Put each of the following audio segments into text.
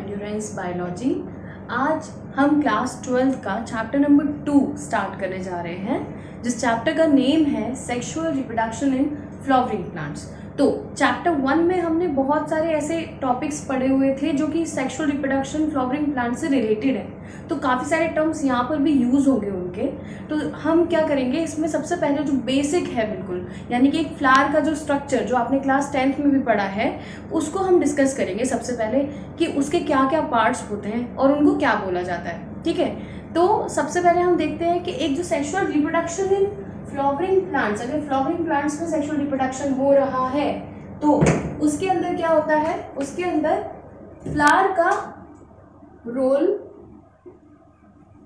Endurance biology. आज हम class 12th का चैप्टर नंबर 2 स्टार्ट करने जा रहे हैं, जिस चैप्टर का नेम है sexual reproduction in flowering plants. तो चैप्टर 1 में हमने बहुत सारे ऐसे टॉपिक्स पढ़े हुए थे जो कि सेक्सुअल रिप्रोडक्शन फ्लावरिंग प्लांट से रिलेटेड है, तो काफ़ी सारे टर्म्स यहाँ पर भी यूज़ होंगे उनके। तो हम क्या करेंगे, इसमें सबसे पहले जो बेसिक है बिल्कुल, यानी कि एक फ्लावर का जो स्ट्रक्चर जो आपने क्लास 10th में भी पढ़ा है, उसको हम डिस्कस करेंगे सबसे पहले कि उसके क्या क्या पार्ट्स होते हैं और उनको क्या बोला जाता है। ठीक है, तो सबसे पहले हम देखते हैं कि एक जो sexual reproduction in flowering plants, अगर फ्लावरिंग प्लांट्स में सेक्सुअल रिप्रोडक्शन हो रहा है तो उसके अंदर क्या होता है, उसके अंदर फ्लावर का रोल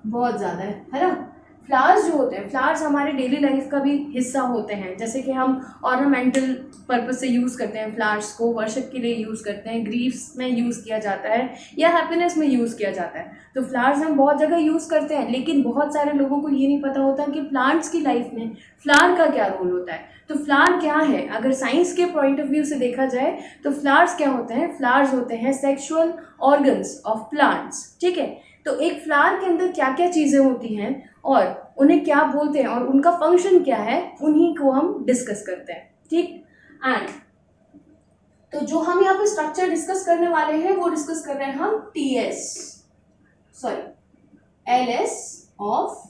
बहुत ज़्यादा है ना। फ्लावर्स जो होते हैं, फ्लावर्स हमारे डेली लाइफ का भी हिस्सा होते हैं, जैसे कि हम ऑर्नामेंटल पर्पस से यूज़ करते हैं फ्लावर्स को, वर्शिप के लिए यूज़ करते हैं, ग्रीफ्स में यूज़ किया जाता है या हैप्पीनेस में यूज़ किया जाता है। तो फ्लावर्स हम बहुत जगह यूज़ करते हैं, लेकिन बहुत सारे लोगों को ये नहीं पता होता कि प्लांट्स की लाइफ में फ्लावर का क्या रोल होता है। तो फ्लावर क्या है, अगर साइंस के पॉइंट ऑफ व्यू से देखा जाए तो फ्लावर्स क्या होते हैं, फ्लावर्स होते हैं सेक्सुअल ऑर्गन्स ऑफ प्लांट्स। ठीक है, तो एक फ्लावर के अंदर क्या क्या चीज़ें होती हैं और उन्हें क्या बोलते हैं और उनका फंक्शन क्या है, उन्हीं को हम डिस्कस करते हैं। ठीक, एंड तो जो हम यहाँ पे स्ट्रक्चर डिस्कस करने वाले हैं वो डिस्कस कर रहे हैं हम एलएस ऑफ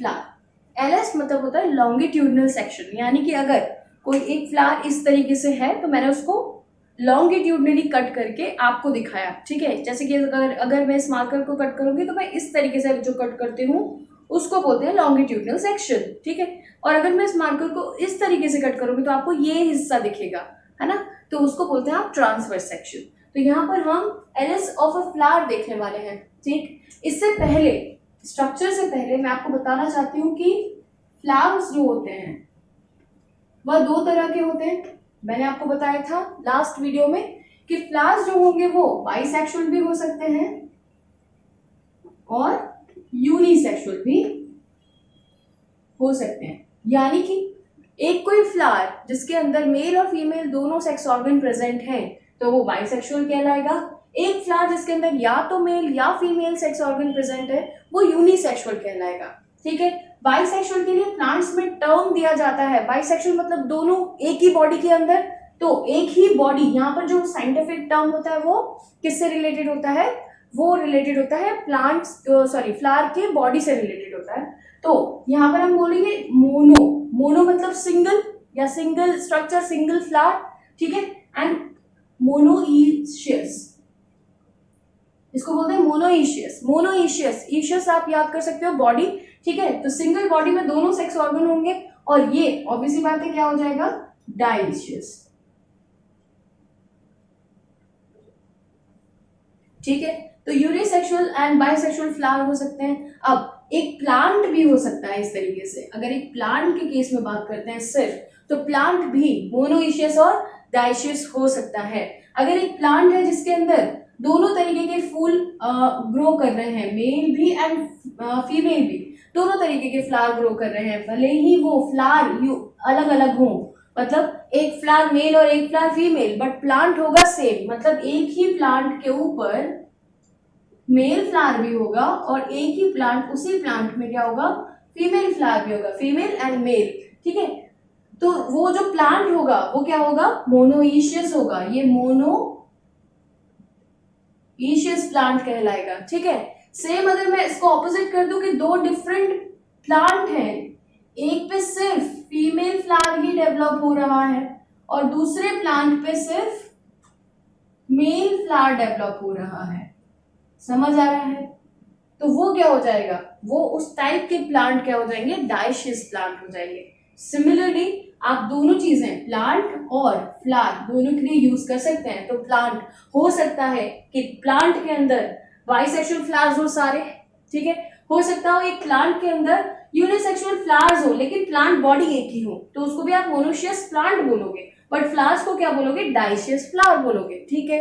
फ्लावर। एलएस मतलब होता है लॉन्गिट्यूडनल सेक्शन, यानी कि अगर कोई एक फ्लावर इस तरीके से है तो मैंने उसको लॉन्गिट्यूडनली कट करके आपको दिखाया। ठीक है, जैसे कि अगर मैं इस मार्कर को कट करूंगी तो मैं इस तरीके से जो कट करती हूँ उसको बोलते हैं लॉन्गिट्यूडनल सेक्शन। ठीक है, और अगर मैं इस मार्कर को इस तरीके से कट करूंगी तो आपको ये हिस्सा दिखेगा, है ना, तो उसको बोलते हैं आप ट्रांसवर्स सेक्शन। तो यहाँ पर हम एलएस ऑफ अ फ्लावर देखने वाले हैं। ठीक, इससे पहले स्ट्रक्चर से पहले मैं आपको बताना चाहती हूँ कि फ्लावर्स जो होते हैं वह दो तरह के होते हैं। मैंने आपको बताया था लास्ट वीडियो में कि फ्लावर्स जो होंगे वो बाइसेक्सुअल भी हो सकते हैं और यूनिसेक्सुअल भी हो सकते हैं, यानी कि एक कोई फ्लावर जिसके अंदर मेल और फीमेल दोनों सेक्स ऑर्गन प्रेजेंट हैं तो वो बाइसेक्सुअल कहलाएगा। एक फ्लावर जिसके अंदर या तो मेल या फीमेल सेक्स ऑर्गन प्रेजेंट है वो यूनिसेक्सुअल कहलाएगा। ठीक है, बाइसेक्सुअल के लिए प्लांट्स में टर्म दिया जाता है। बाइसेक्सुअल मतलब दोनों एक ही बॉडी के अंदर, तो एक ही बॉडी, यहाँ पर जो साइंटिफिक टर्म होता है वो किससे रिलेटेड होता है, वो रिलेटेड होता है फ्लावर के बॉडी से रिलेटेड होता है। तो यहाँ पर हम बोलेंगे मोनो मतलब सिंगल या सिंगल स्ट्रक्चर, सिंगल फ्लावर। ठीक है, एंड मोनोइशियस, इसको बोलते हैं मोनोइशियस। ईशियस आप याद कर सकते हो बॉडी। ठीक है, तो सिंगल बॉडी में दोनों सेक्स ऑर्गन होंगे और ये ऑब्वियसली बात है क्या हो जाएगा, डाइशियस। ठीक है, तो यूनिसेक्सुअल एंड बाइसेक्सुअल फ्लावर हो सकते हैं। अब एक प्लांट भी हो सकता है इस तरीके से, अगर एक प्लांट के केस में बात करते हैं सिर्फ, तो प्लांट भी मोनोइशियस और डाइशियस हो सकता है। अगर एक प्लांट है जिसके अंदर दोनों तरीके के फूल ग्रो कर रहे हैं, मेल भी एंड फीमेल भी, दोनों तरीके के फ्लावर ग्रो कर रहे हैं, भले ही वो फ्लावर अलग अलग हो, मतलब एक फ्लावर मेल और एक फ्लावर फीमेल, बट प्लांट होगा सेम, मतलब एक ही प्लांट के ऊपर मेल फ्लावर भी होगा और एक ही प्लांट, उसी प्लांट में क्या होगा, फीमेल फ्लावर भी होगा, फीमेल एंड मेल। ठीक है, तो वो जो प्लांट होगा वो क्या होगा, मोनोइशियस होगा, ये मोनोइशियस प्लांट कहलाएगा। ठीक है, सेम अगर मैं इसको ऑपोजिट कर दूं कि दो डिफरेंट प्लांट हैं, एक पे सिर्फ फीमेल फ्लावर ही डेवलप हो रहा है और दूसरे प्लांट पे सिर्फ मेल फ्लावर डेवलप हो रहा है, समझ आ रहा है, तो वो क्या हो जाएगा, वो उस टाइप के प्लांट क्या हो जाएंगे, डाइशियस प्लांट हो जाएंगे। सिमिलरली आप दोनों चीजें प्लांट और फ्लावर दोनों के लिए यूज कर सकते हैं। तो प्लांट हो सकता है कि प्लांट के अंदर बाइसेक्सुअल फ्लावर्स हो सारे, ठीक है, हो सकता हो एक प्लांट के अंदर यूनिसेक्सुअल फ्लावर्स हो लेकिन प्लांट बॉडी एक ही हो, तो उसको भी आप मोनोशियस प्लांट बोलोगे, बट फ्लावर्स को क्या बोलोगे, डाइशियस फ्लावर बोलोगे। ठीक है,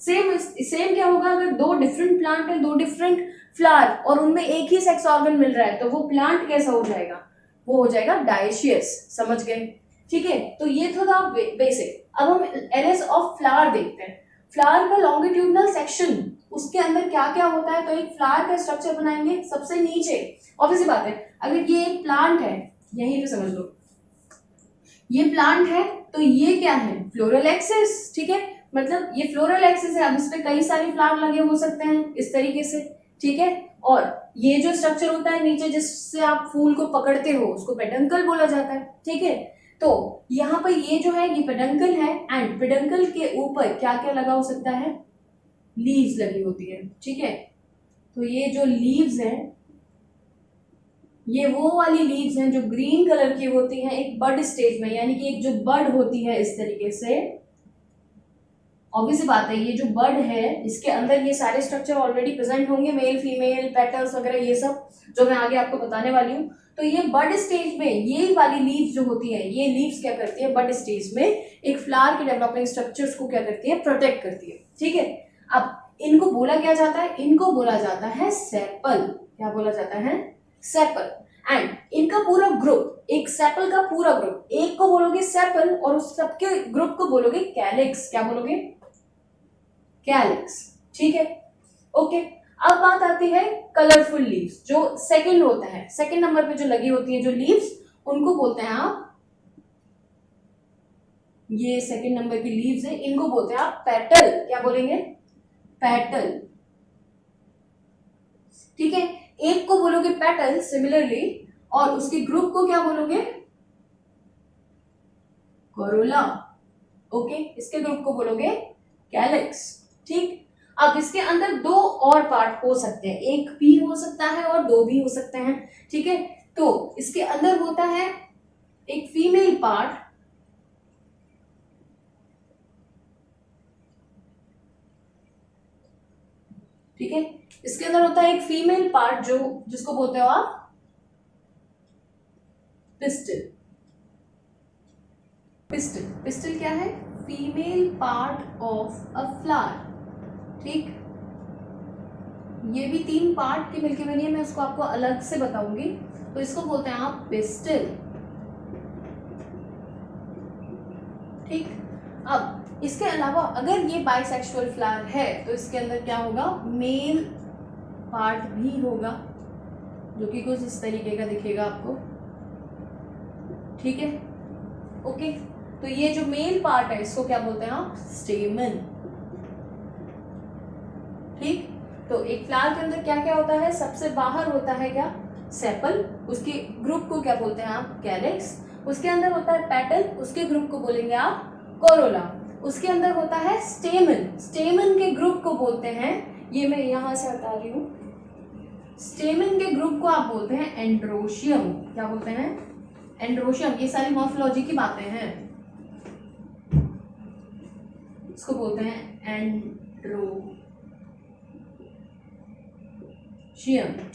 सेम क्या होगा, अगर दो डिफरेंट प्लांट है, दो डिफरेंट फ्लावर और उनमें एक ही सेक्स ऑर्गन मिल रहा है तो वो प्लांट कैसा हो जाएगा, वो हो जाएगा डाइशियस। समझ गए? ठीक है, तो ये था बेसिक। अब हम एलएस ऑफ फ्लावर देखते हैं। फ्लावर का लॉन्गिट्यूडनल सेक्शन, उसके अंदर क्या क्या होता है, तो एक फ्लावर का स्ट्रक्चर बनाएंगे सबसे नीचे। ऑब्वियसली बात है, अगर ये एक प्लांट है, यहीं पे समझ लो, ये प्लांट है तो ये क्या है, फ्लोरल एक्सिस, ठीक है, मतलब ये फ्लोरल एक्सिस है। अब इस पे कई सारे फ्लावर लगे हो सकते हैं इस तरीके से, ठीक है। और ये जो स्ट्रक्चर होता है नीचे जिससे आप फूल को पकड़ते हो, उसको पेडंकल बोला जाता है, ठीक है। तो यहाँ पर ये जो है ये पेडंकल है, एंड पेडंकल के ऊपर क्या क्या लगा हो सकता है, लीव्स लगी होती है, ठीक है। तो ये जो लीव्स हैं, ये वो वाली लीव्स हैं जो ग्रीन कलर की होती हैं एक बड स्टेज में, यानी कि एक जो बड होती है इस तरीके से। ऑब्वियस बात है, ये जो बड है इसके अंदर ये सारे स्ट्रक्चर ऑलरेडी प्रेजेंट होंगे, मेल फीमेल पेटल्स वगैरह ये सब जो मैं आगे आपको बताने वाली हूँ। तो ये बड स्टेज में ये वाली लीव्स जो होती है, ये लीव्स क्या करती है, बड स्टेज में एक फ्लावर के डेवलपिंग स्ट्रक्चर्स को क्या करती है, प्रोटेक्ट करती है, ठीक है। अब इनको बोला क्या जाता है, इनको बोला जाता है सेपल। क्या बोला जाता है, सेपल। एंड इनका पूरा ग्रुप, एक सेपल का पूरा ग्रुप, एक को बोलोगे सेपल और उस सबके ग्रुप को बोलोगे कैलिक्स। क्या बोलोगे, कैलिक्स, ठीक है, ओके। अब बात आती है कलरफुल लीव्स, जो सेकंड होता है, सेकंड नंबर पे जो लगी होती है जो लीव्स, उनको बोलते हैं आप, ये सेकंड नंबर की लीव्स है, इनको बोलते हैं आप पेटल। क्या बोलेंगे, पेटल, ठीक है। एक को बोलोगे पेटल सिमिलरली, और उसके ग्रुप को क्या बोलोगे, कोरोला, ओके। इसके ग्रुप को बोलोगे कैलिक्स, ठीक। अब इसके अंदर दो और पार्ट हो सकते हैं, एक भी हो सकता है और दो भी हो सकते हैं, ठीक है। तो इसके अंदर होता है एक फीमेल पार्ट, ठीक है। इसके अंदर होता है एक फीमेल पार्ट जो जिसको बोलते हो आप पिस्टिल। पिस्टिल, पिस्टिल क्या है, female part of a flower, ठीक। ये भी तीन पार्ट की मिलके बनी है, मैं उसको आपको अलग से बताऊंगी। तो इसको बोलते हैं आप पिस्टिल, ठीक। अब इसके अलावा अगर ये बाइसेक्सुअल फ्लावर है तो इसके अंदर क्या होगा, मेल पार्ट भी होगा, जो कि कुछ इस तरीके का दिखेगा आपको, ठीक है, ओके। तो ये जो मेल पार्ट है इसको क्या बोलते हैं आप, स्टेमन, ठीक। तो एक फ्लावर के अंदर क्या क्या होता है, सबसे बाहर होता है क्या, सेपल, उसके ग्रुप को क्या बोलते हैं आप, कैलिक्स। उसके अंदर होता है पेटल, उसके ग्रुप को बोलेंगे आप कोरोला। उसके अंदर होता है स्टेमन, स्टेमन के ग्रुप को बोलते हैं, ये मैं यहां से हटा रही हूं, स्टेमन के ग्रुप को आप बोलते हैं एंड्रोशियम। क्या बोलते हैं, एंड्रोशियम। ये सारी मॉर्फोलॉजी की बातें हैं, इसको बोलते हैं एंड्रोशियम,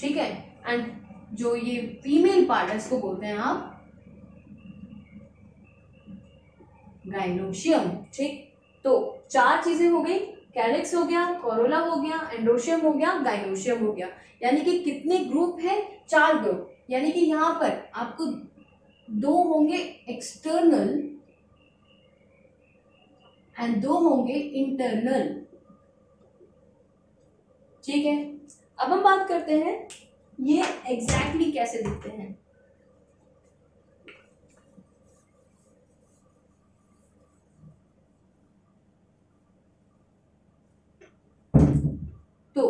ठीक है। एंड जो ये फीमेल पार्ट है इसको बोलते हैं आप गाइनोशियम, ठीक। तो चार चीजें हो गई, कैलिक्स हो गया, कोरोला हो गया, एंड्रोशियम हो गया, गाइनोशियम हो गया। यानी कि कितने ग्रुप है, चार ग्रुप। यानी कि यहाँ पर आपको दो होंगे एक्सटर्नल एंड दो होंगे इंटरनल, ठीक है। अब हम बात करते हैं ये एग्जैक्टली कैसे दिखते हैं। तो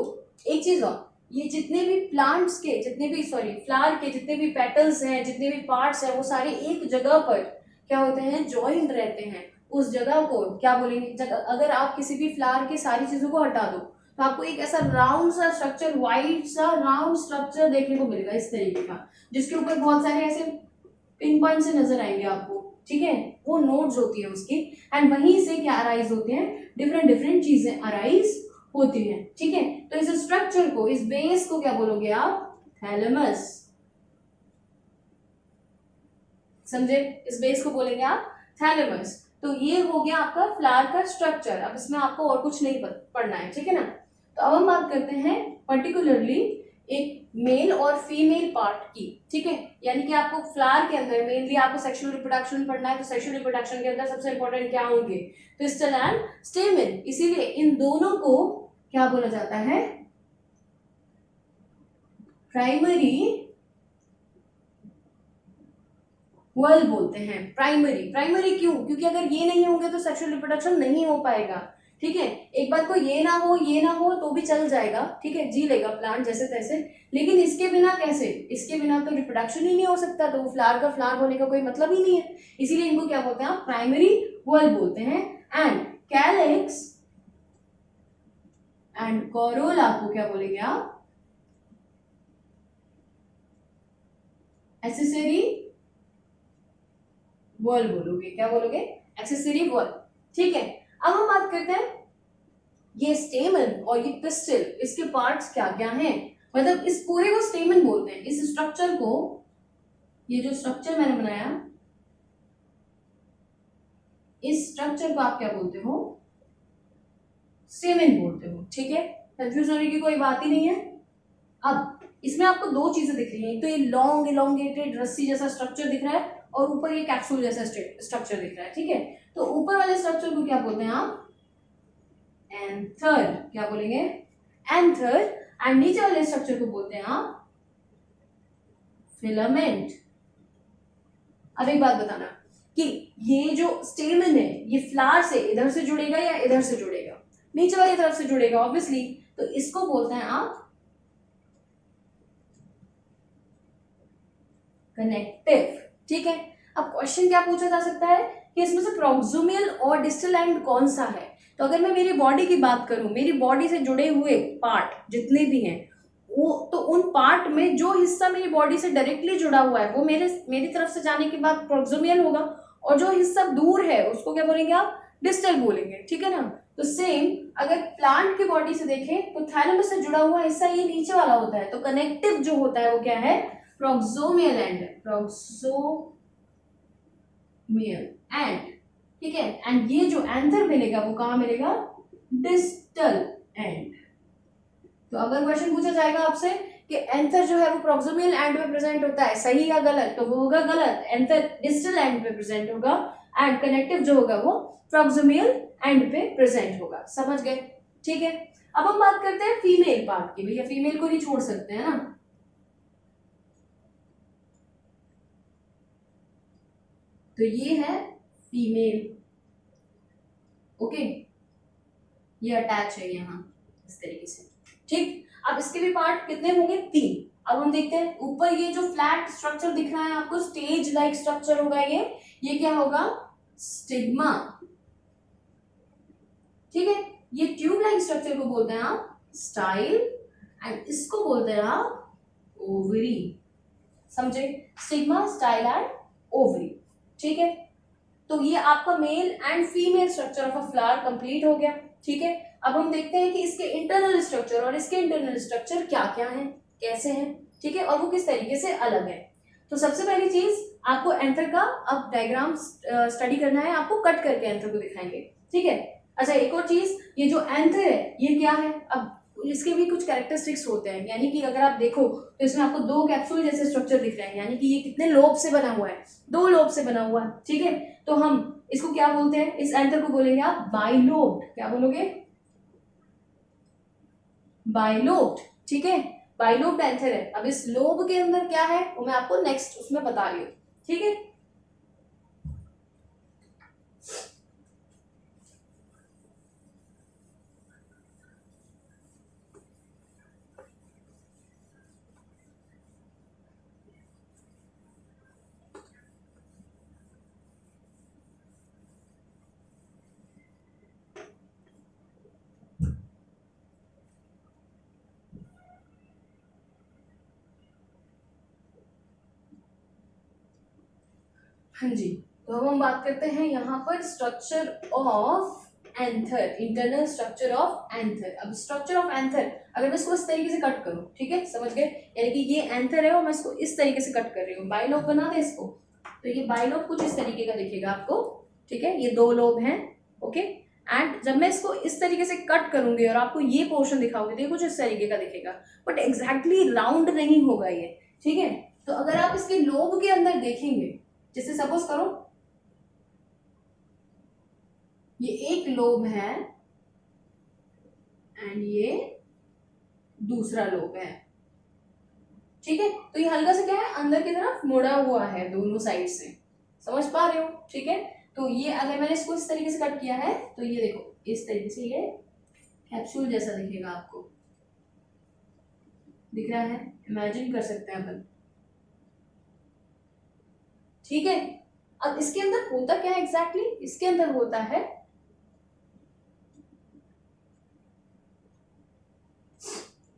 एक चीज और, ये जितने भी प्लांट्स के, जितने भी फ्लावर के जितने भी पेटल्स हैं, जितने भी पार्ट्स हैं, वो सारे एक जगह पर क्या होते हैं, ज्वाइंट रहते हैं। उस जगह को क्या बोलेंगे, अगर आप किसी भी फ्लावर की सारी चीजों को हटा दो तो आपको एक ऐसा राउंड सा स्ट्रक्चर, वाइट सा राउंड स्ट्रक्चर देखने को मिलेगा इस तरीके का, जिसके ऊपर बहुत सारे ऐसे पिन पॉइंट से नजर आएंगे आपको, ठीक है। वो नोड्स होती है उसकी, एंड वहीं से क्या अराइज होते हैं, डिफरेंट डिफरेंट चीजें अराइज होती है, ठीक है। तो इस स्ट्रक्चर को, इस बेस को क्या बोलोगे आप, थैलेमस, समझे, इस बेस को बोलेंगे आप थैलेमस। तो ये हो गया आपका फ्लावर का स्ट्रक्चर। अब इसमें आपको और कुछ नहीं पढ़ना है, ठीक है ना। तो अब हम बात करते हैं पर्टिकुलरली एक मेल और फीमेल पार्ट की, ठीक है। यानी कि आपको फ्लावर के अंदर मेनली आपको सेक्सुअल रिप्रोडक्शन पढ़ना है, तो सेक्सुअल रिप्रोडक्शन के अंदर सबसे इंपॉर्टेंट क्या होंगे, पिस्टल एंड स्टेमन। इसीलिए इन दोनों को क्या बोला जाता है, प्राइमरी वर्ल बोलते हैं। प्राइमरी क्यों, क्योंकि अगर ये नहीं होंगे तो सेक्सुअल रिप्रोडक्शन नहीं हो पाएगा, ठीक है। एक बात को ये ना हो तो भी चल जाएगा, ठीक है, जी लेगा प्लांट जैसे तैसे, लेकिन इसके बिना कैसे, इसके बिना तो रिप्रोडक्शन ही नहीं हो सकता, तो फ्लावर का फ्लावर होने का कोई मतलब ही नहीं है। इसीलिए इनको क्या बोलते हैं, प्राइमरी वर्ल बोलते हैं। एंड कैलिक्स एंड कोरोला को क्या बोलेंगे आप, एक्सेसरी वर्ल बोलोगे, क्या बोलोगे, एक्सेसरी वर्ल, ठीक है। अब हम बात करते हैं ये स्टेमन और ये पिस्टिल, इसके पार्ट्स क्या क्या हैं, मतलब इस पूरे को स्टेमन बोलते हैं। इस स्ट्रक्चर को, ये जो स्ट्रक्चर मैंने बनाया, इस स्ट्रक्चर को आप क्या बोलते हो, स्टेमन बोलते हो, ठीक है। कंफ्यूज होने की कोई बात ही नहीं है। अब इसमें आपको दो चीजें दिख रही हैं, तो ये लॉन्ग इलोंगेटेड रस्सी जैसा स्ट्रक्चर दिख रहा है और ऊपर ये कैप्सूल जैसा स्ट्रक्चर दिख रहा है, ठीक है। तो ऊपर वाले स्ट्रक्चर को क्या बोलते हैं आप, एंथर, क्या बोलेंगे, एंथर। एंड नीचे वाले स्ट्रक्चर को बोलते हैं आप फिलामेंट। अब एक बात बताना कि ये जो स्टेमन है ये फ्लावर से इधर से जुड़ेगा या इधर से जुड़ेगा, नीचे वाली तरफ से जुड़ेगा ऑब्वियसली, तो इसको बोलते हैं आप कनेक्टिव, ठीक है। अब क्वेश्चन क्या पूछा जा सकता है कि इसमें से प्रोक्सोमियल और डिस्टल एंड कौन सा है। तो अगर मैं मेरी बॉडी की बात करूं, मेरी बॉडी से जुड़े हुए पार्ट जितने भी हैं वो, तो उन पार्ट में जो हिस्सा मेरी बॉडी से डायरेक्टली जुड़ा हुआ है वो मेरी तरफ से जाने के बाद प्रोक्सोमियल होगा, और जो हिस्सा दूर है उसको क्या बोलेंगे आप, डिस्टल बोलेंगे, ठीक है ना। तो सेम अगर प्लांट की बॉडी से देखें तो थैलेमस से जुड़ा हुआ हिस्सा ये नीचे वाला होता है, तो कनेक्टिव जो होता है वो क्या है, प्रोक्सोमियल एंड, प्रोक्सोमियल एंड, ठीक है। एंड ये जो एंथर मिलेगा वो कहां मिलेगा, डिस्टल एंड। तो अगर क्वेश्चन पूछा जाएगा आपसे कि एंथर जो है वो प्रोक्सोमियल एंड में प्रेजेंट होता है, सही या गलत, तो वो होगा गलत, एंथर डिस्टल एंड पे प्रेजेंट होगा, एंड कनेक्टिव जो होगा वो प्रोक्सोमियल एंड पे प्रेजेंट होगा, समझ गए, ठीक है। अब हम बात करते हैं फीमेल पार्ट की, भैया फीमेल को नहीं छोड़ सकते हैं ना। तो ये है फीमेल, ओके, ये अटैच है यहाँ इस तरीके से, ठीक। अब इसके भी पार्ट कितने होंगे, 3। अब हम देखते हैं ऊपर ये जो फ्लैट स्ट्रक्चर दिख रहा है आपको, स्टेज लाइक स्ट्रक्चर होगा ये क्या होगा, स्टिग्मा, ठीक है। ये ट्यूब लाइक स्ट्रक्चर को बोलते हैं आप स्टाइल, एंड इसको बोलते हैं आप ओवरी, समझे, स्टिग्मा, स्टाइल एंड ओवरी, ठीक है। तो ये आपका male and female structure of a flower complete हो गया, ठीक है। अब हम देखते हैं कि इसके इंटरनल स्ट्रक्चर और इसके इंटरनल स्ट्रक्चर क्या क्या हैं, कैसे हैं, ठीक है, और वो किस तरीके से अलग है। तो सबसे पहली चीज आपको एंथर का अब डायग्राम स्टडी करना है, आपको कट करके एंथर को दिखाएंगे, ठीक है। अच्छा एक और चीज, ये जो एंथर है ये क्या है, अब इसके भी कुछ कैरेक्टरिस्टिक्स होते हैं, यानी कि अगर आप देखो तो इसमें आपको 2 कैप्सूल जैसे स्ट्रक्चर दिख रहे हैं, यानी कि ये कितने लोब से बना हुआ है, 2 लोब से बना हुआ है, ठीक है। तो हम इसको क्या बोलते हैं, इस एंथर को बोलेंगे आप बाइलोब्ड, क्या बोलोगे, बाइलोब्ड, ठीक है, बाइलोब्ड एंथर है। अब इस लोब के अंदर क्या है वो मैं आपको नेक्स्ट उसमें बता रही हूँ, ठीक है। हाँ जी, तो अब हम बात करते हैं यहाँ पर structure of anther, internal structure of anther. अब स्ट्रक्चर ऑफ एंथर अगर मैं इसको इस तरीके से कट करूँ, ठीक है, समझ गए, यानी कि ये एंथर है और मैं इसको इस तरीके से कट कर रही हूँ, बाइलोब बना दे इसको, तो ये बाइलोब कुछ इस तरीके का दिखेगा आपको, ठीक है, ये 2 लोब हैं, ओके। एंड जब मैं इसको इस तरीके से कट करूंगी और आपको ये पोर्शन दिखाऊंगी तो ये कुछ इस तरीके का दिखेगा, बट एग्जैक्टली राउंड नहीं होगा ये, ठीक है। तो अगर आप इसके लोब के अंदर देखेंगे, जैसे सपोज करो ये एक लोब है एंड ये दूसरा लोब है, ठीक है। तो ये हल्का सा क्या है, अंदर की तरफ मुड़ा हुआ है दोनों साइड से, समझ पा रहे हो, ठीक है। तो ये अगर मैंने इसको इस तरीके से कट किया है तो ये देखो इस तरीके से ये कैप्सूल जैसा दिखेगा, आपको दिख रहा है, इमेजिन कर सकते हैं अपन, ठीक है। अब इसके अंदर होता क्या है एग्जैक्टली, इसके अंदर होता है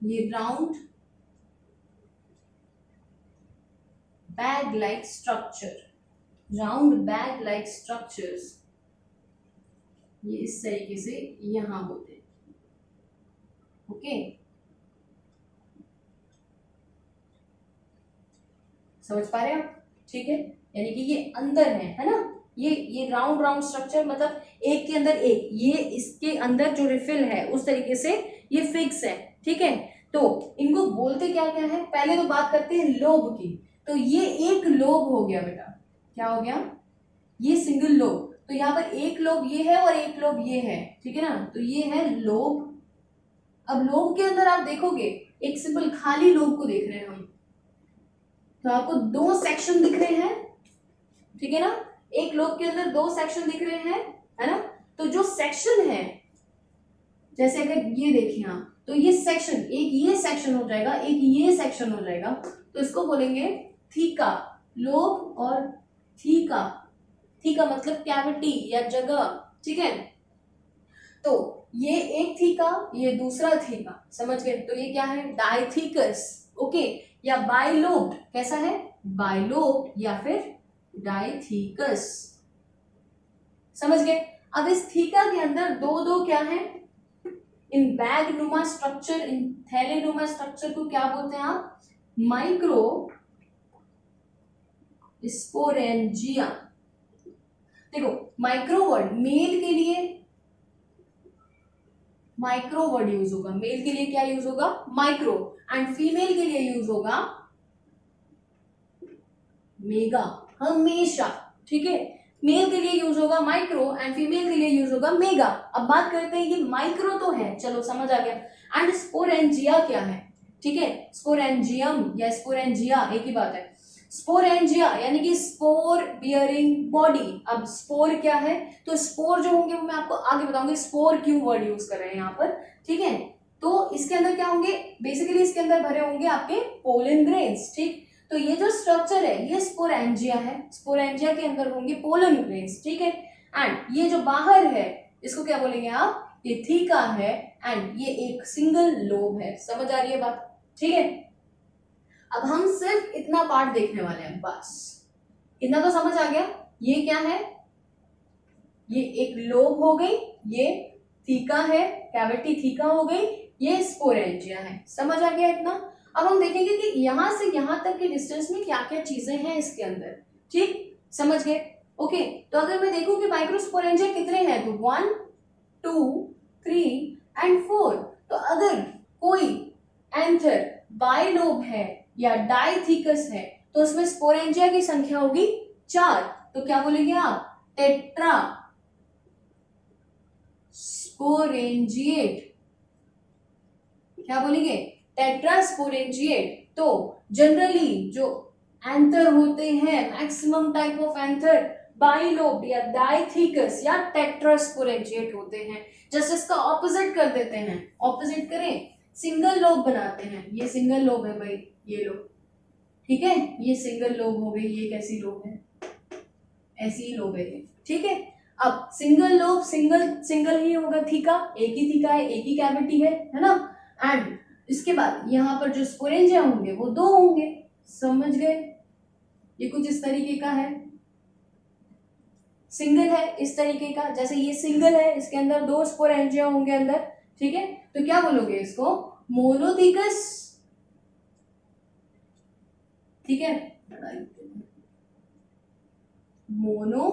ये round bag like structure, round bag like structures ये इस तरीके से यहां होते हैं, ओके। समझ पा रहे हैं आप, ठीक है। यानी कि ये अंदर है ना, ये राउंड राउंड स्ट्रक्चर, मतलब एक के अंदर एक, ये इसके अंदर जो रिफिल है उस तरीके से ये फिक्स है, ठीक है। तो इनको बोलते क्या क्या है, पहले तो बात करते हैं लोब की। तो ये एक लोब हो गया बेटा, क्या हो गया, ये सिंगल लोब। तो यहाँ पर एक लोब ये है और एक लोब ये है, ठीक है ना। तो ये है लोब। अब लोब के अंदर आप देखोगे एक सिंपल खाली लोब को देख रहे हैं हम, तो आपको दो सेक्शन दिख रहे हैं, ठीक है ना। एक लोब के अंदर दो सेक्शन दिख रहे हैं, है ना। तो जो सेक्शन है, जैसे अगर ये देखें आप, तो ये सेक्शन, एक ये सेक्शन हो जाएगा, एक ये सेक्शन हो जाएगा, तो इसको बोलेंगे थीका, लोब और थीका। थीका मतलब कैविटी या जगह, ठीक है। तो ये एक थीका, ये दूसरा थीका, समझ गए। तो ये क्या है, डाइथीकस, ओके। या बाइलोब, कैसा है, बाइलोब या फिर डाइथीकस, समझ गए। अब इस थीका के अंदर दो दो क्या है, इन बैग नुमा स्ट्रक्चर, इन थैले नुमा स्ट्रक्चर को क्या बोलते हैं आप, माइक्रो स्पोरेंजिया। देखो माइक्रो वर्ड मेल के लिए माइक्रो वर्ड यूज होगा, मेल के लिए क्या यूज होगा, माइक्रो, एंड फीमेल के लिए यूज होगा मेगा, हमेशा, ठीक है। मेल के लिए यूज होगा माइक्रो एंड फीमेल के लिए यूज होगा मेगा। अब बात करते हैं कि माइक्रो तो है, चलो समझ आ गया, एंड स्पोरेंजिया क्या है, ठीक है। स्पोरेंजियम या स्पोरेंजिया एक ही बात है। स्पोरेंजिया यानी कि स्पोर बियरिंग बॉडी। अब स्पोर क्या है, तो स्पोर जो होंगे वो मैं आपको आगे बताऊंगी, स्पोर क्यों वर्ड यूज कर रहे हैं यहाँ पर, ठीक है। तो इसके अंदर क्या होंगे, बेसिकली इसके अंदर भरे होंगे आपके पोलन ग्रेन्स, ठीक। तो ये जो स्ट्रक्चर है ये स्पोरेंजिया है, स्पोरेंजिया के अंदर होंगे पोलन ग्रेन्स, ठीक है। एंड ये जो बाहर है इसको क्या बोलेंगे आप, ये थीका है, एंड ये एक सिंगल लोब है, समझ आ रही है बात, ठीक है। अब हम सिर्फ इतना पार्ट देखने वाले हैं, बस इतना तो समझ आ गया। ये क्या है, ये एक लोब हो गई, ये थीका है, कैविटी थीका हो गई, ये स्पोरेंजिया है, समझ आ गया इतना। अब हम देखेंगे कि यहां से यहां तक के डिस्टेंस में क्या क्या चीजें हैं इसके अंदर, ठीक, समझ गए, ओके। तो अगर मैं देखूं कि माइक्रोस्पोरेंजिया कितने हैं, तो 1 2 3 एंड 4। तो अगर कोई एंथर बाइलोब है या डाइथीकस है तो उसमें स्पोरेंजिया की संख्या होगी 4। तो क्या बोलेंगे आप, टेट्रा स्पोरेंजिएट, क्या बोलेंगे, टेट्रास्पोरेंजिएट। तो जनरली जो एंथर होते हैं, maximum type of anther bilobe या डाइथीकस या टेट्रास्पोरेंजिएट होते हैं। जस्ट इसका ऑपोजिट कर देते हैं, ऑपोजिट करें, सिंगल लोब बनाते हैं। ये सिंगल लोब है भाई, ये लोब, ठीक है, ये सिंगल लोब हो गई, ये कैसी लोब है, ऐसी ही लोब है ये, ठीक है। अब सिंगल लोब सिंगल ही होगा, थीका एक ही थीका है, एक ही कैविटी है ना। एंड इसके बाद यहाँ पर जो स्पोरेंजिया होंगे वो दो होंगे, समझ गए। ये कुछ इस तरीके का है, सिंगल है इस तरीके का, जैसे ये सिंगल है, इसके अंदर दो स्पोरेंजिया होंगे अंदर, ठीक है। तो क्या बोलोगे इसको, मोनोथीकस, ठीक है, मोनो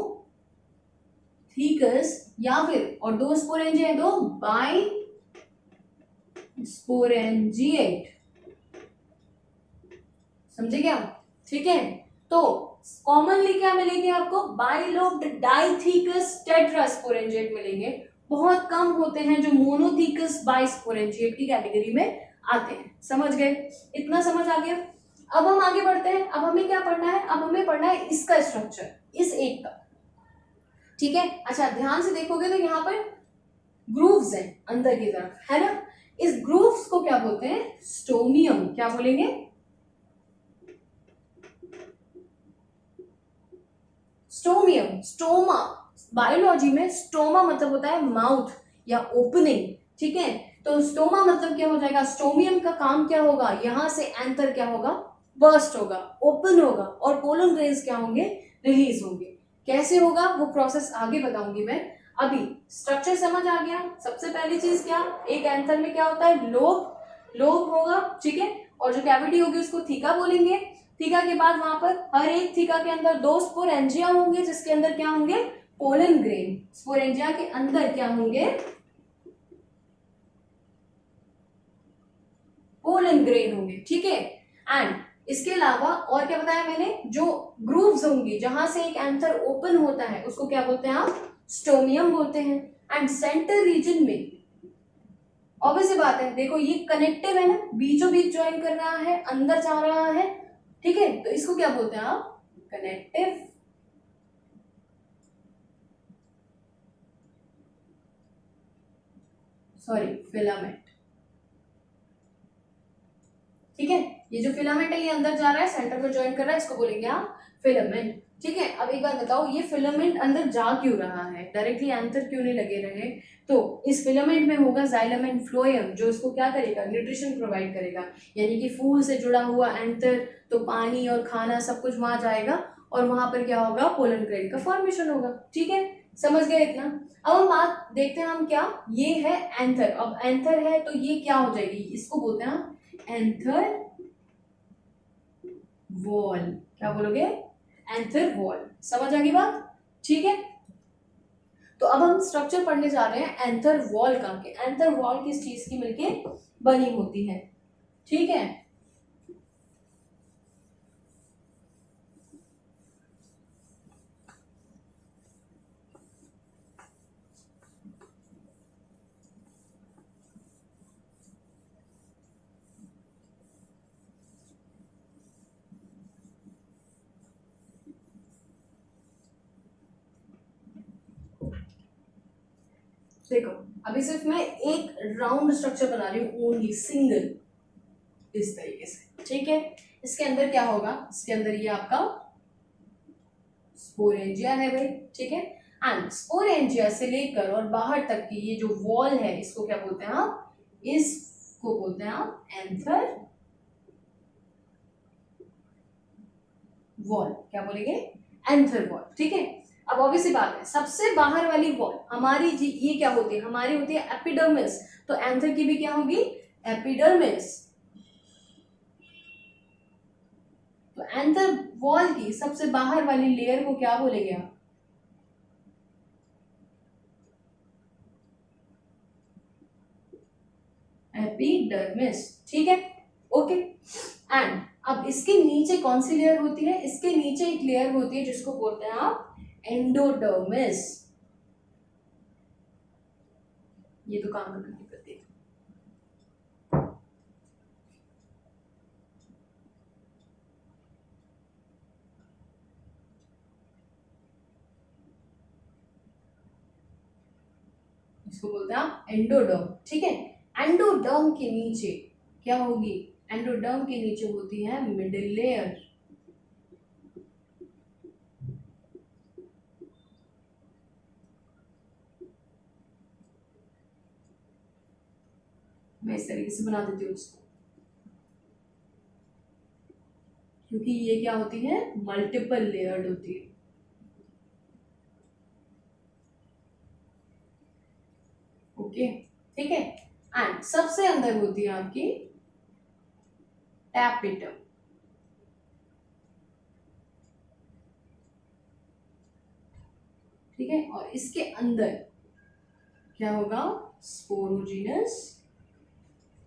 थीकस, या फिर और दो स्पोरेंजिया है, दो बाई स्पोरेंजिएट, समझे क्या? ठीक है, तो कॉमनली क्या मिलेंगे आपको? बाइलोब्ड डाइथीकस टेट्रास्पोरेंजिएट मिलेंगे। बहुत कम होते हैं जो मोनोथीकस बाइस्पोरेंजिएट की कैटेगरी में आते हैं। समझ गए? इतना समझ आ गया? अब हम आगे बढ़ते हैं। अब हमें क्या पढ़ना है? अब हमें पढ़ना है इसका स्ट्रक्चर, इस एक का। ठीक है, अच्छा ध्यान से देखोगे तो यहाँ पर ग्रूव्स हैं अंदर की तरफ, है ना? इस ग्रूव्स को क्या बोलते हैं? स्टोमियम। क्या बोलेंगे? स्टोमियम। स्टोमा, बायोलॉजी में स्टोमा मतलब होता है माउथ या ओपनिंग। ठीक है, तो स्टोमा मतलब क्या हो जाएगा? स्टोमियम का काम क्या होगा? यहां से एंथर क्या होगा? बर्स्ट होगा, ओपन होगा, और पोलन ग्रेन्स क्या होंगे? रिलीज होंगे। कैसे होगा वो प्रोसेस आगे बताऊंगी मैं। अभी स्ट्रक्चर समझ आ गया? सबसे पहली चीज क्या, एक एंथर में क्या होता है? लोब, लोब होगा, ठीक है, और जो कैविटी होगी उसको थीका बोलेंगे। थीका के बाद वहां पर हर एक थीका के अंदर दो स्पोरेंजिया होंगे, जिसके अंदर क्या होंगे? Pollen grain. स्पोरेंजिया के अंदर क्या होंगे? पोलन ग्रेन होंगे। ठीक है, एंड इसके अलावा और क्या बताया मैंने? जो ग्रूव्स होंगी जहां से एक एंथर ओपन होता है उसको क्या बोलते हैं आप? स्टोमियम बोलते हैं। एंड सेंटर रीजन में ऑब्वियस बात है, देखो ये कनेक्टिव है ना, बीचों बीच ज्वाइन कर रहा है, अंदर जा रहा है। ठीक है, तो इसको क्या बोलते हैं आप? Connective, sorry filament. ठीक है, ये जो फिलामेंट है ये अंदर जा रहा है, सेंटर में ज्वाइन कर रहा है, इसको बोलेंगे आप फिलामेंट। ठीक है, अब एक बात बताओ, ये फिलामेंट अंदर जा क्यों रहा है? डायरेक्टली एंथर क्यों नहीं लगे रहे? तो इस फिलामेंट में होगा जाइलम एंड फ्लोएम, जो इसको क्या करेगा? न्यूट्रिशन प्रोवाइड करेगा। यानी कि फूल से जुड़ा हुआ एंथर, तो पानी और खाना सब कुछ वहां जाएगा, और वहां पर क्या होगा? पोलन ग्रेन का फॉर्मेशन होगा। ठीक है, समझ गए इतना? अब हम बात देखते हैं, हम क्या, ये है एंथर। अब एंथर है तो ये क्या हो जाएगी? इसको बोलते हैं हम एंथर वॉल। क्या बोलोगे? Anther wall. समझ आ गई बात? ठीक है, तो अब हम स्ट्रक्चर पढ़ने जा रहे हैं एंथर वॉल का, कि एंथर वॉल किस चीज की मिलके बनी होती है। ठीक है, देखो अभी सिर्फ मैं एक राउंड स्ट्रक्चर बना रही हूँ, ओनली सिंगल, इस तरीके से। ठीक है, इसके अंदर क्या होगा? इसके अंदर ये आपका स्पोरेंजिया है भाई। ठीक है, एंड स्पोरेंजिया से लेकर और बाहर तक की ये जो वॉल है, इसको क्या बोलते हैं आप? इसको बोलते हैं आप एंथर वॉल। क्या बोलेंगे? Anther wall. ठीक है, अब ऑब्वियसली बात है, सबसे बाहर वाली वॉल हमारी ये क्या होती है? हमारी होती है एपिडर्मिस। तो एंथर की भी क्या होगी? एपिडर्मिस। तो एंथर वॉल की सबसे बाहर वाली लेयर को क्या बोलेंगे आप? एपिडर्मिस। ठीक है, ओके। एंड अब इसके नीचे कौन सी लेयर होती है? इसके नीचे एक लेयर होती है जिसको बोलते हैं आप एंडोडर्मिस। ये तो काम करनी पड़ती है। इसको बोलते हैं आप एंडोडर्म। ठीक है, एंडोडर्म के नीचे क्या होगी? एंडोडर्म के नीचे होती है मिडिल लेयर। मैं इस तरीके से बना देती हूँ इसको, क्योंकि ये क्या होती है? मल्टीपल लेयर्ड होती है। ओके, ठीक है, एंड सबसे अंदर होती है आपकी टैपिटम। ठीक है, और इसके अंदर क्या होगा, स्पोरोजिनस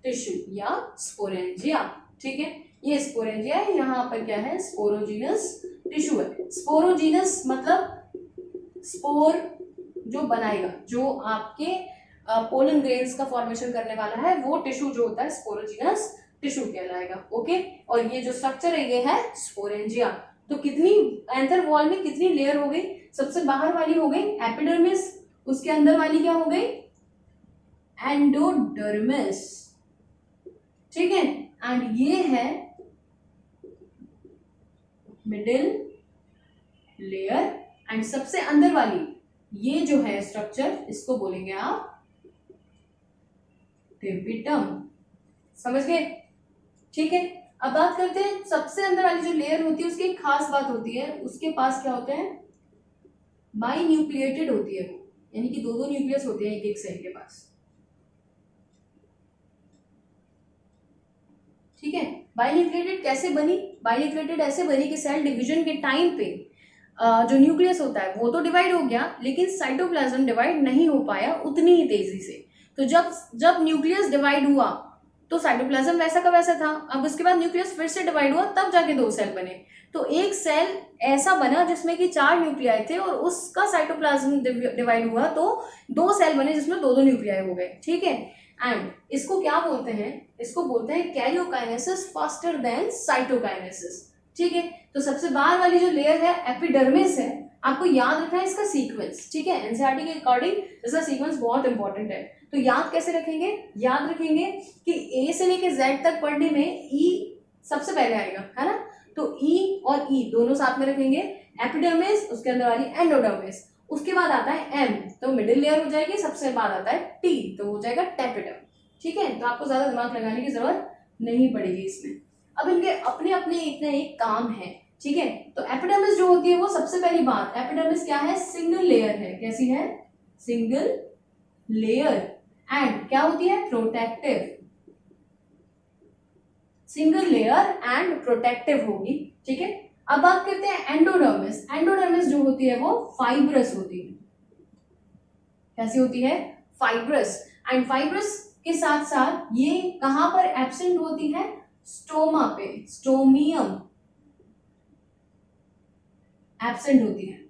टिश्यू या स्पोरेंजिया। ठीक है, ये स्पोरेंजिया है, यहाँ पर क्या है, स्पोरोजिनस टिश्यू है। स्पोरोजिनस मतलब स्पोर जो बनाएगा, जो आपके पोलन ग्रेन्स का फॉर्मेशन करने वाला है, वो टिश्यू जो होता है स्पोरोजिनस टिश्यू कहलाएगा। ओके, और ये जो स्ट्रक्चर है ये है स्पोरेंजिया। तो कितनी एंथर वॉल में कितनी लेयर हो गई, सबसे बाहर वाली हो गई एपिडर्मिस, उसके अंदर वाली क्या हो गई, एंडोडर्मिस। ठीक है, एंड ये है मिडिल लेयर, एंड सबसे अंदर वाली ये जो है स्ट्रक्चर, इसको बोलेंगे आप टेपिटम। समझ गए? ठीक है, अब बात करते हैं सबसे अंदर वाली जो लेयर होती है उसकी एक खास बात होती है, उसके पास क्या होते हैं, बाई न्यूक्लिएटेड होती है वो, यानी कि दो दो न्यूक्लियस होते हैं एक एक सेल के पास। ठीक है, बाइन्यूक्लिएटेड कैसे बनी, बाइन्यूक्लिएटेड ऐसे बनी कि सेल डिवीजन के टाइम पे जो न्यूक्लियस होता है वो तो डिवाइड हो गया, लेकिन साइटोप्लाज्म डिवाइड नहीं हो पाया उतनी ही तेजी से। तो जब जब न्यूक्लियस डिवाइड हुआ तो साइटोप्लाज्म वैसा का वैसा था, अब उसके बाद न्यूक्लियस फिर से डिवाइड हुआ, तब जाके दो सेल बने। तो एक सेल ऐसा बना जिसमें कि 4 न्यूक्लियाई थे, और उसका साइटोप्लाज्म डिवाइड हुआ तो 2 सेल बने जिसमें 2 न्यूक्लियाई हो गए। ठीक है, एंड इसको क्या बोलते हैं, इसको बोलते हैं कैरियोकाइनेसिस फास्टर देन साइटोकाइनेसिस। ठीक है, तो सबसे बाहर वाली जो लेयर है एपिडर्मिस है, आपको याद रखना है इसका सीक्वेंस। ठीक है, एनसीईआरटी के अकॉर्डिंग इसका सीक्वेंस बहुत इंपॉर्टेंट है। तो याद कैसे रखेंगे, याद रखेंगे कि ए से लेके जेड तक पढ़ने में ई सबसे पहले आएगा, है ना। तो ई और ई दोनों साथ में रखेंगे, एपिडर्मिस, उसके अंदर वाली एंडोडर्मिस, उसके बाद आता है एम, तो मिडिल लेयर हो जाएगी, सबसे बाद आता है टी, तो हो जाएगा टेपिटम। ठीक है, तो आपको ज्यादा दिमाग लगाने की जरूरत नहीं पड़ेगी इसमें। अब इनके अपने अपने एक ना एक काम है। ठीक है, तो एपिडर्मिस जो होती है वो सबसे पहली बात, एपिडर्मिस क्या है, सिंगल लेयर है। कैसी है, सिंगल लेयर, एंड क्या होती है, protective. Single layer and protective होगी। ठीक है, अब बात करते हैं एंडोडर्मिस। एंडोडर्मिस जो होती है वो फाइब्रस होती है। कैसी होती है, फाइब्रस। एंड फाइब्रस के साथ साथ ये कहां पर एब्सेंट होती है, स्टोमा पे, स्टोमियम एब्सेंट होती है।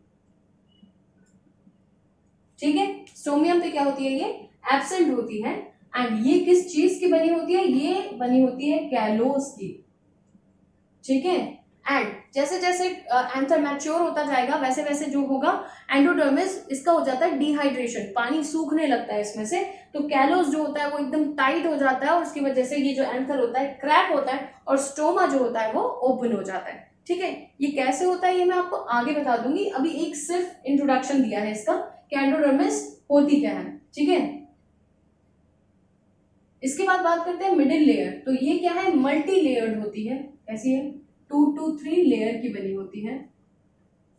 ठीक है, स्टोमियम पे क्या होती है, ये एब्सेंट होती है। एंड ये किस चीज की बनी होती है, ये बनी होती है कैलोस की। ठीक है, एंड जैसे जैसे एंथर मैच्योर होता जाएगा वैसे वैसे जो होगा एंडोडर्मिस, इसका हो जाता है डिहाइड्रेशन, पानी सूखने लगता है इसमें से, तो कैलोस जो होता है वो एकदम टाइट हो जाता है, और उसकी वजह से ये जो एंथर होता है क्रैक होता है, और स्टोमा जो होता है वो ओपन हो जाता है। ठीक है, ये कैसे होता है ये मैं आपको आगे बता दूंगी, अभी एक सिर्फ इंट्रोडक्शन दिया है इसका कि एंडोडर्मिस होती क्या है। ठीक है, इसके बाद बात करते हैं मिडिल लेयर। तो ये क्या है, मल्टी लेयर्ड होती है, ऐसी है 2 to 3 लेयर की बनी होती है।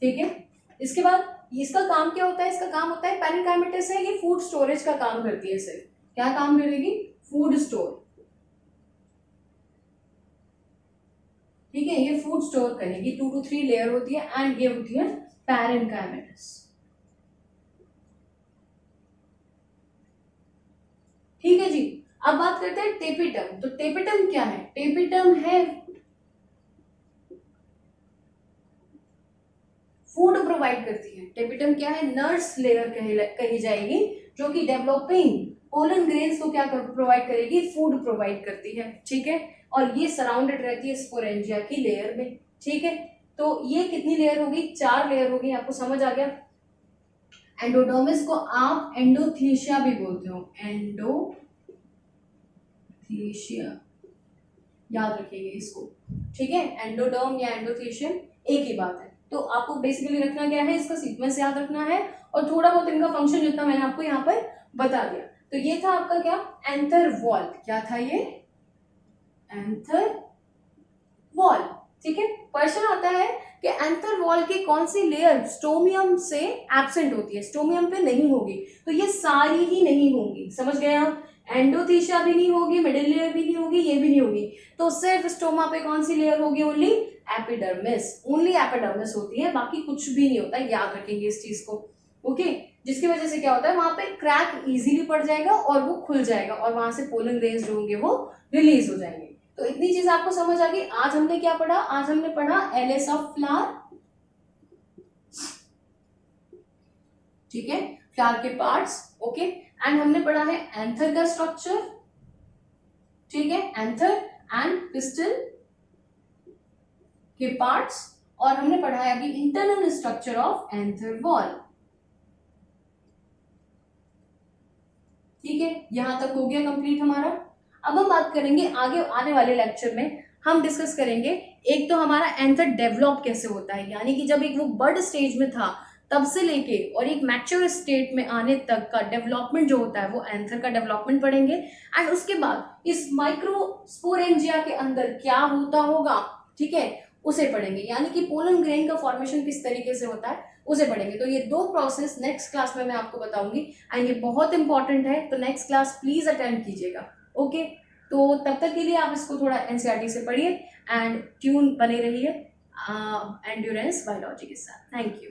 ठीक है, इसके बाद इसका काम क्या होता है, इसका काम होता है पैरेन्काइमेटिस है, ये फूड स्टोरेज का काम करती है। सिर्फ क्या काम करेगी, फूड स्टोर। ठीक है, ये फूड स्टोर करेगी, 2 to 3 लेयर होती है, एंड ये होती है पैरेन्काइमेटिस। ठीक है जी, अब बात करते हैं टेपिटम। तो टेपिटम क्या है, टेपिटम है फूड प्रोवाइड करती है। टेपिटम क्या है, नर्स लेयर कही जाएगी, जो कि डेवलपिंग पोलन ग्रेन्स को क्या प्रोवाइड करेगी, फूड प्रोवाइड करती है। ठीक है, और ये सराउंडेड रहती है स्पोरेंजिया की लेयर में। ठीक है, तो ये कितनी लेयर होगी, 4 लेयर होगी, आपको समझ आ गया। एंडोडर्मिस को आप एंडोथीशिया भी बोलते हो, एंडोथीशिया, याद रखिएगा इसको। ठीक है, एंडोडर्म या एंडोथीशियम एक ही बात है। तो आपको बेसिकली रखना क्या है, इसका सीक्वेंस याद रखना है, और थोड़ा बहुत इनका फंक्शन जितना मैंने आपको यहाँ पर बता दिया। तो ये था आपका क्या, एंथर वॉल। क्या था ये, एंथर वॉल। ठीक है, क्वेश्चन आता है कि एंथर वॉल की कौन सी लेयर स्टोमियम से एब्सेंट होती है, स्टोमियम पे नहीं होगी। तो ये सारी ही नहीं होंगी, समझ गए आप, एंडोथीशिया भी नहीं होगी, मिडिल लेयर भी नहीं होगी, ये भी नहीं होगी। तो सिर्फ स्टोमा पे कौन सी लेयर होगी, ओनली एपिडर्मिस, ओनली एपिडर्मिस होती है, बाकी कुछ भी नहीं होता है, याद रखेंगे इस चीज को। ओके, जिसकी वजह से क्या होता है, वहां पे क्रैक इजीली पड़ जाएगा और वो खुल जाएगा और वहां से पोलन ग्रेन्स जो होंगे वो रिलीज हो जाएंगे। तो इतनी चीज आपको समझ आ गई। आज हमने क्या पढ़ा, आज हमने पढ़ा एलिस ऑफ फ्लावर, ठीक है, फ्लावर के पार्ट्स, ओके, एंड हमने पढ़ा है एंथर का स्ट्रक्चर, ठीक है, एंथर एंड पिस्टल के पार्ट्स, और हमने पढ़ा है अभी internal structure of anther wall, ठीक है, यहां तक हो गया कंप्लीट हमारा। अब हम बात करेंगे आगे आने वाले लेक्चर में, हम डिस्कस करेंगे एक तो हमारा एंथर डेवलप कैसे होता है, यानी कि जब एक वो बर्ड स्टेज में था तब से लेके और एक मैच्योर स्टेट में आने तक का डेवलपमेंट जो होता है वो एंथर का डेवलपमेंट पढ़ेंगे। एंड उसके बाद इस माइक्रोस्पोरेंजिया के अंदर क्या होता होगा, ठीक है, उसे पढ़ेंगे, यानी कि पोलन ग्रेन का फॉर्मेशन किस तरीके से होता है उसे पढ़ेंगे। तो ये दो प्रोसेस नेक्स्ट क्लास में मैं आपको बताऊंगी एंड ये बहुत इंपॉर्टेंट है, तो नेक्स्ट क्लास प्लीज अटेंड कीजिएगा, ओके। तो तब तक के लिए आप इसको थोड़ा एनसीईआरटी से पढ़िए एंड ट्यून बने रहिए एंड्योरेंस बायोलॉजी के साथ। Thank you.